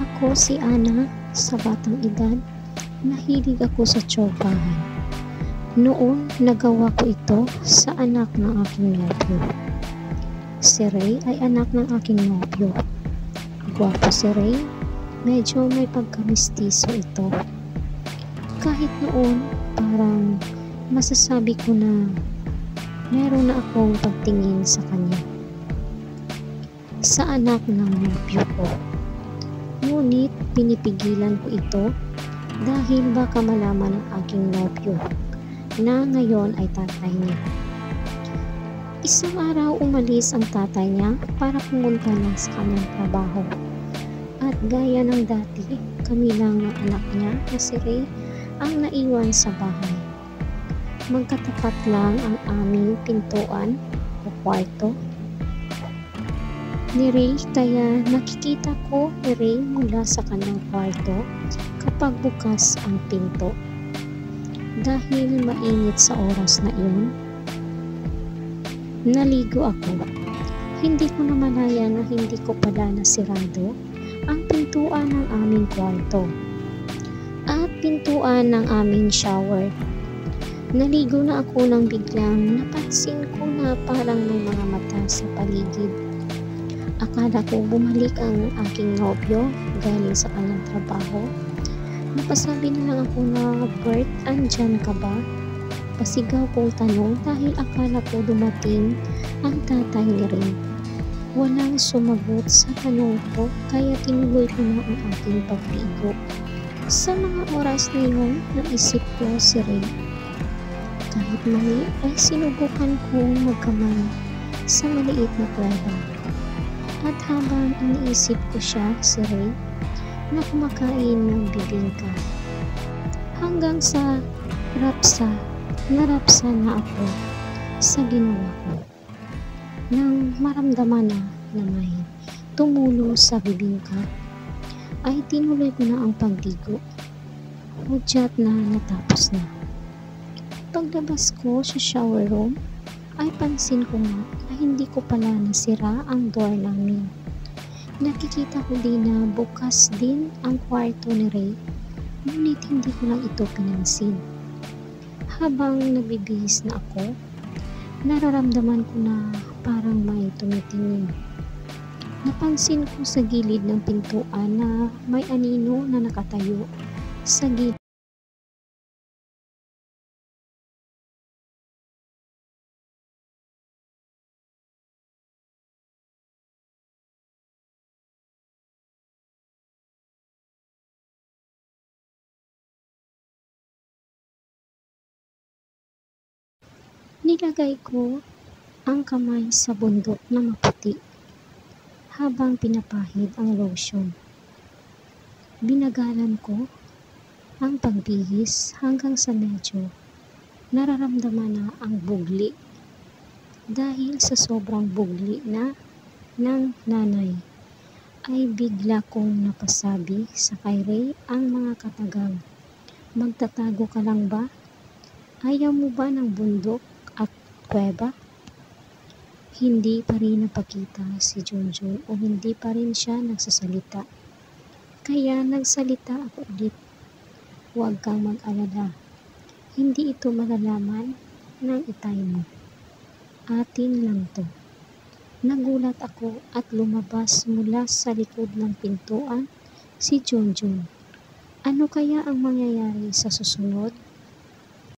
Ako si Ana, sa batang edad, nahilig ako sa tsopahan. Noon, nagawa ko ito sa anak ng aking nobyo. Si Ray ay anak ng aking nobyo. Gwapo si Ray, medyo may pagkamistiso ito. Kahit noon, parang masasabi ko na meron na akong pagtingin sa kanya. Sa anak ng nobyo ko. Ngunit pinipigilan ko ito dahil baka malaman ng aking nobyo na ngayon ay tatay niya. Isang araw umalis ang tatay niya para pumunta na sa kanyang trabaho. At gaya ng dati, kami lang ng anak niya na si Ray ang naiwan sa bahay. Magkatapat lang ang aming pintuan o kwarto ni Ray, kaya nakikita ko ni Ray mula sa kanyang kwarto kapag bukas ang pinto. Dahil mainit sa oras na iyon, naligo ako. Hindi ko namalaya na hindi ko pala nasirado ang pintuan ng aming kwarto at pintuan ng aming shower. Naligo na ako nang biglang napansin ko na parang may mga mata sa paligid. Akala ko bumalik ang aking nobyo galing sa kanyang trabaho. Napasabi na lang ako na, "Bert, andyan ka ba?" Pasigaw kong tanong dahil akala ko dumating ang tatay ni Ray. Walang sumagot sa tanong ko kaya tinuloy ko na ang aking pagligo. Sa mga oras na yun, naisip ko si Ray. Kahit mali ay sinubukan kong magkamay sa maliit na kuweba. At habang iniisip ko siya, si Ray, na kumakain ng bibingka. Hanggang sa narapsa na ako sa ginawa ko. Nang maramdaman na may tumulo sa bibingka, ay tinuloy ko na ang pagligo. Hudyat na natapos na. Paglabas ko sa shower room, ay pansin ko na hindi ko pala nasira ang door namin. Nakikita ko din na bukas din ang kwarto ni Ray, ngunit hindi ko lang ito pinansin. Habang nagbibihis na ako, nararamdaman ko na parang may tumitingin. Napansin ko sa gilid ng pintuan na may anino na nakatayo sa gilid. Nilagay ko ang kamay sa bundok na maputi habang pinapahid ang lotion. Binagalan ko ang pagbihis hanggang sa medyo nararamdaman na ang bugli. Dahil sa sobrang bugli na ng nanay, ay bigla kong napasabi sa kay Ray ang mga katagang, "Magtatago ka lang ba? Ayaw mo ba ng bundok at kuweba?" Hindi pa rin napakita si Junjun o hindi pa rin siya nagsasalita. Kaya nagsalita ako ulit. "Huwag kang mag-alala. Hindi ito malalaman ng itay mo. Atin lang to." Nagulat ako at lumabas mula sa likod ng pintuan si Junjun. Ano kaya ang mangyayari sa susunod?